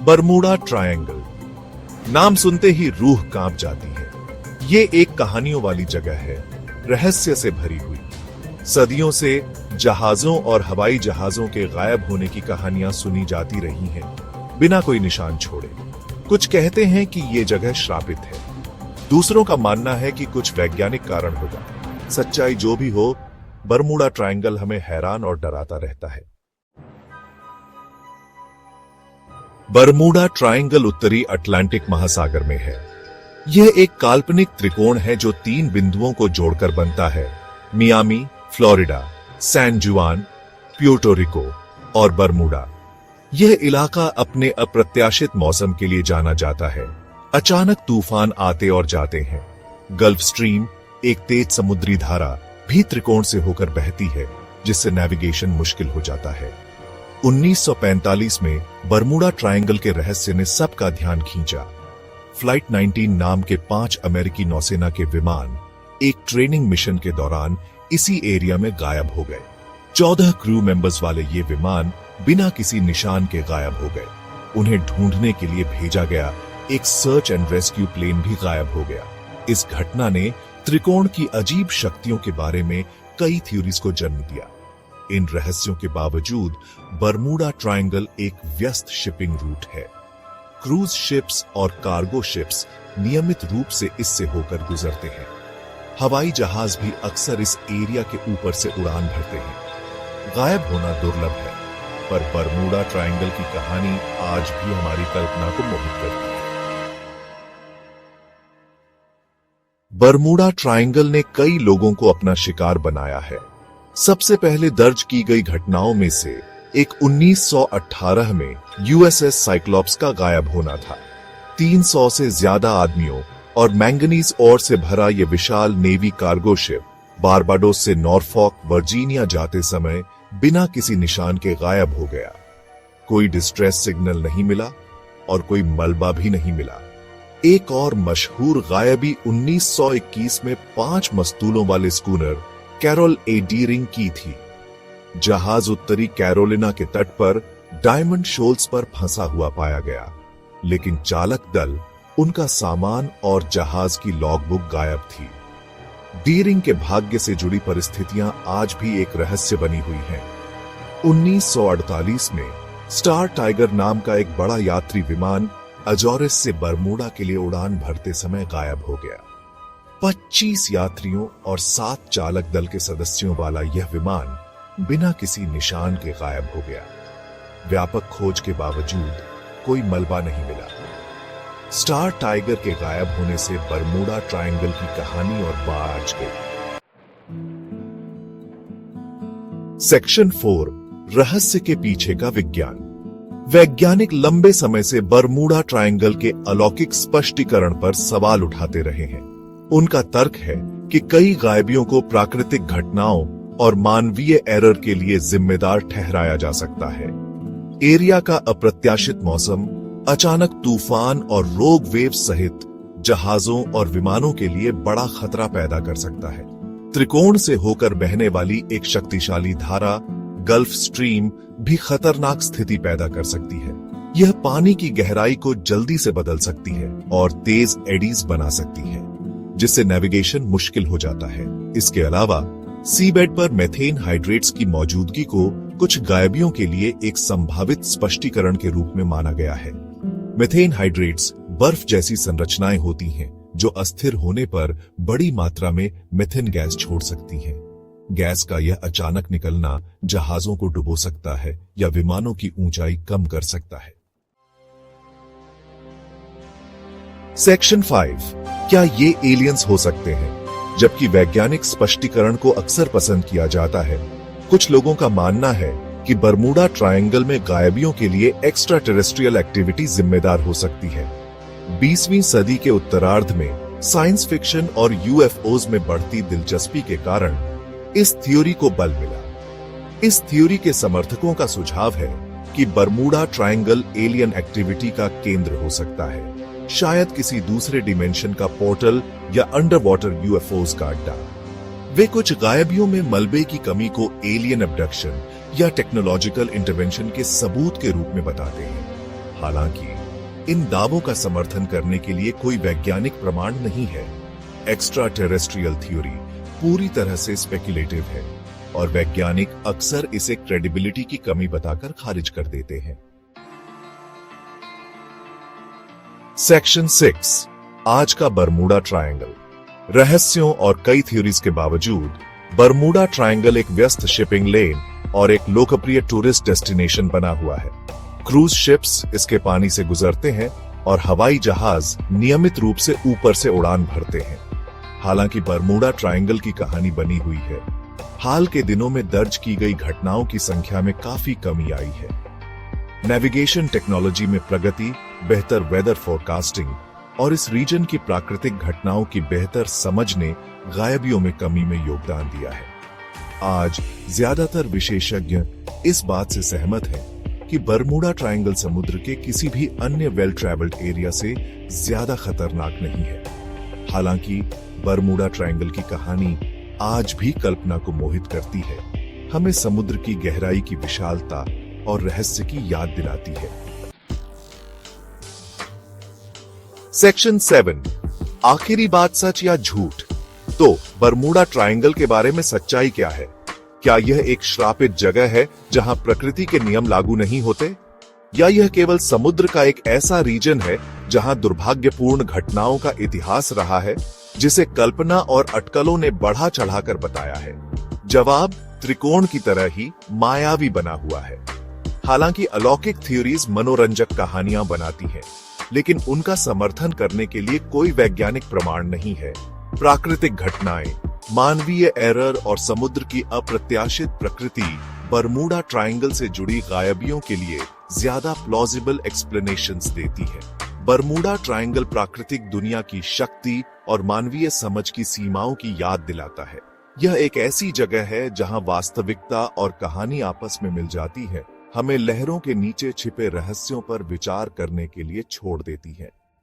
Bermuda triangle, नाम सुनते ही रूह कांप जाती है। ये एक कहानियों वाली जगह है, रहस्य से भरी हुई। सदियों से जहाजों और हवाई जहाजों के गायब होने की कहानियां सुनी जाती रही हैं, बिना कोई निशान छोड़े। कुछ कहते हैं कि ये जगह श्रापित है, दूसरों का मानना है कि कुछ वैज्ञानिक कारण होगा। सच्चाई जो भी हो, बरमूडा ट्रायंगल हमें हैरान और डराता रहता है। बरमूडा ट्रायंगल उत्तरी अटलांटिक महासागर में है। यह एक काल्पनिक त्रिकोण है जो 3 बिंदुओं को जोड़कर बनता है: मियामी, फ्लोरिडा, सैन जुआन, प्यूर्टो रिको और बरमूडा। यह इलाका अपने अप्रत्याशित मौसम के लिए जाना जाता है। अचानक तूफान आते और जाते हैं। गल्फ स्ट्रीम, एक तेज समुद्री धारा, भी त्रिकोण से होकर बहती है, जिससे नेविगेशन मुश्किल हो जाता है। 1945 में बरमूडा ट्रायंगल के रहस्य ने सबका ध्यान खींचा। फ्लाइट 19 नाम के 5 अमेरिकी नौसेना के विमान एक ट्रेनिंग मिशन के दौरान इसी एरिया में गायब हो गए। 14 क्रू मेंबर्स वाले ये विमान बिना किसी निशान के गायब हो गए। उन्हें ढूंढने के लिए भेजा गया एक सर्च एंड रेस्क्यू प्लेन भी गायब हो गया। इस घटना ने त्रिकोण की अजीब शक्तियों के बारे में कई थ्योरीज को जन्म दिया। इन रहस्यों के बावजूद बरमूडा ट्रायंगल एक व्यस्त शिपिंग रूट है। क्रूज शिप्स और कार्गो शिप्स नियमित रूप से इससे होकर गुजरते हैं। हवाई जहाज भी अक्सर इस एरिया के ऊपर से उड़ान भरते हैं। गायब होना दुर्लभ है, पर बरमूडा ट्रायंगल की कहानी आज भी हमारी कल्पना को मोहित करती है। बरमूडा ट्रायंगल ने कई लोगों को अपना शिकार बनाया है। सबसे पहले दर्ज की गई घटनाओं में से एक 1918 में यूएसएस साइक्लॉप्स का गायब होना था। 300 से ज्यादा आदमियों और मैंगनीज ओर से भरा यह विशाल नेवी कार्गो शिप बारबाडोस से नॉरफॉक, वर्जीनिया जाते समय बिना किसी निशान के गायब हो गया। कोई डिस्ट्रेस सिग्नल नहीं मिला और कोई मलबा भी नहीं मिला। एक और मशहूर गायबी 1921 में 5 मस्तूलों वाले स्कूनर कैरोल ए डीरिंग की थी। जहाज उत्तरी कैरोलिना के तट पर डायमंड शोल्स पर फंसा हुआ पाया गया, लेकिन चालक दल, उनका सामान और जहाज की लॉगबुक गायब थी। डीरिंग के भाग्य से जुड़ी परिस्थितियां आज भी एक रहस्य बनी हुई हैं। 1948 में स्टार टाइगर नाम का एक बड़ा यात्री विमान अजोरेस से बरमूडा के लिए उड़ान भरते समय गायब हो गया। 25 यात्रियों और 7 चालक दल के सदस्यों वाला यह विमान बिना किसी निशान के गायब हो गया। व्यापक खोज के बावजूद कोई मलबा नहीं मिला। स्टार टाइगर के गायब होने से बरमूडा ट्रायंगल की कहानी और बाज गई। सेक्शन 4, रहस्य के पीछे का विज्ञान। वैज्ञानिक लंबे समय से बरमूडा ट्रायंगल के अलौकिक स्पष्टीकरण पर सवाल उठाते रहे हैं। उनका तर्क है कि कई गायबियों को प्राकृतिक घटनाओं और मानवीय एरर के लिए जिम्मेदार ठहराया जा सकता है। एरिया का अप्रत्याशित मौसम, अचानक तूफान और रोग वेव सहित जहाजों और विमानों के लिए बड़ा खतरा पैदा कर सकता है। त्रिकोण से होकर बहने वाली एक शक्तिशाली धारा, गल्फ स्ट्रीम, भी खतरनाक स्थिति पैदा कर सकती है। यह पानी की गहराई को जल्दी से बदल सकती है और तेज एडीज बना सकती है, जिससे नेविगेशन मुश्किल हो जाता है। इसके अलावा सीबेड पर मेथेन हाइड्रेट्स की मौजूदगी को कुछ गायबियों के लिए एक संभावित स्पष्टीकरण के रूप में माना गया है। मेथेन हाइड्रेट्स बर्फ जैसी संरचनाएं होती हैं जो अस्थिर होने पर बड़ी मात्रा में मेथेन गैस छोड़ सकती हैं। गैस का यह अचानक निकलना जहाजों को डुबो सकता है या विमानों की ऊंचाई कम कर सकता है। सेक्शन 5, क्या ये एलियंस हो सकते हैं? जबकि वैज्ञानिक स्पष्टीकरण को अक्सर पसंद किया जाता है, कुछ लोगों का मानना है कि बरमूडा ट्रायंगल में गायबियों के लिए एक्स्ट्रा टेरेस्ट्रियल एक्टिविटी जिम्मेदार हो सकती है। 20वीं सदी के उत्तरार्ध में साइंस फिक्शन और यूएफओज में बढ़ती दिलचस्पी के कारण इस थ्योरी को बल मिला। इस थ्योरी के समर्थकों का सुझाव है कि बरमूडा ट्रायंगल एलियन एक्टिविटी का केंद्र हो सकता है, शायद किसी दूसरे डिमेंशन का पोर्टल या अंडर वाटर यूएफओज का अड्डा। वे कुछ गायबियों में मलबे की कमी को एलियन अबडक्शन या टेक्नोलॉजिकल इंटरवेंशन के सबूत के रूप में बताते हैं। हालांकि इन दावों का समर्थन करने के लिए कोई वैज्ञानिक प्रमाण नहीं है। एक्स्ट्रा टेरेस्ट्रियल थ्योरी पूरी तरह से स्पेक्युलेटिव है और वैज्ञानिक अक्सर इसे क्रेडिबिलिटी की कमी बताकर खारिज कर देते हैं। सेक्शन 6, आज का बरमूडा ट्रायंगल। रहस्यों और कई थ्योरीज के बावजूद बरमूडा ट्रायंगल एक व्यस्त शिपिंग लेन और एक लोकप्रिय टूरिस्ट डेस्टिनेशन बना हुआ है। क्रूज शिप्स इसके पानी से गुजरते हैं और हवाई जहाज नियमित रूप से ऊपर से उड़ान भरते हैं। हालांकि बरमूडा ट्रायंगल की कहानी बनी हुई है, हाल के दिनों में दर्ज की गई घटनाओं की संख्या में काफी कमी आई है। नेविगेशन टेक्नोलॉजी में प्रगति, बेहतर वेदर फोरकास्टिंग और इस रीजन की प्राकृतिक घटनाओं की बेहतर समझ ने गायबियों में कमी में योगदान दिया है। आज ज्यादातर विशेषज्ञ इस बात से सहमत हैं कि बरमूडा ट्रायंगल समुद्र के किसी भी अन्य वेल ट्रैवल्ड एरिया से ज्यादा खतरनाक नहीं है। हालांकि बरमूडा ट्रायंगल की कहानी आज भी कल्पना को मोहित करती है, हमें समुद्र की गहराई की विशालता और रहस्य की याद दिलाती है। सेक्शन 7, आखिरी बात सच या झूठ। तो बरमूडा ट्रायंगल के बारे में सच्चाई क्या है? क्या यह एक श्रापित जगह है जहां प्रकृति के नियम लागू नहीं होते, या यह केवल समुद्र का एक ऐसा रीजन है जहां दुर्भाग्यपूर्ण घटनाओं का इतिहास रहा है जिसे कल्पना और अटकलों ने बढ़ा चढ़ाकर बताया है? जवाब त्रिकोण की तरह ही मायावी बना हुआ है। हालांकि अलौकिक थ्योरीज मनोरंजक कहानियां बनाती हैं, लेकिन उनका समर्थन करने के लिए कोई वैज्ञानिक प्रमाण नहीं है। प्राकृतिक घटनाएं, मानवीय एरर और समुद्र की अप्रत्याशित प्रकृति बरमूडा ट्रायंगल से जुड़ी गायबियों के लिए ज्यादा प्लॉजिबल एक्सप्लेनेशंस देती है। बरमूडा ट्रायंगल प्राकृतिक दुनिया की शक्ति और मानवीय समझ की सीमाओं की याद दिलाता है। यह एक ऐसी जगह है जहां वास्तविकता और कहानी आपस में मिल जाती है, हमें लहरों के नीचे छिपे रहस्यों पर विचार करने के लिए छोड़ देती है।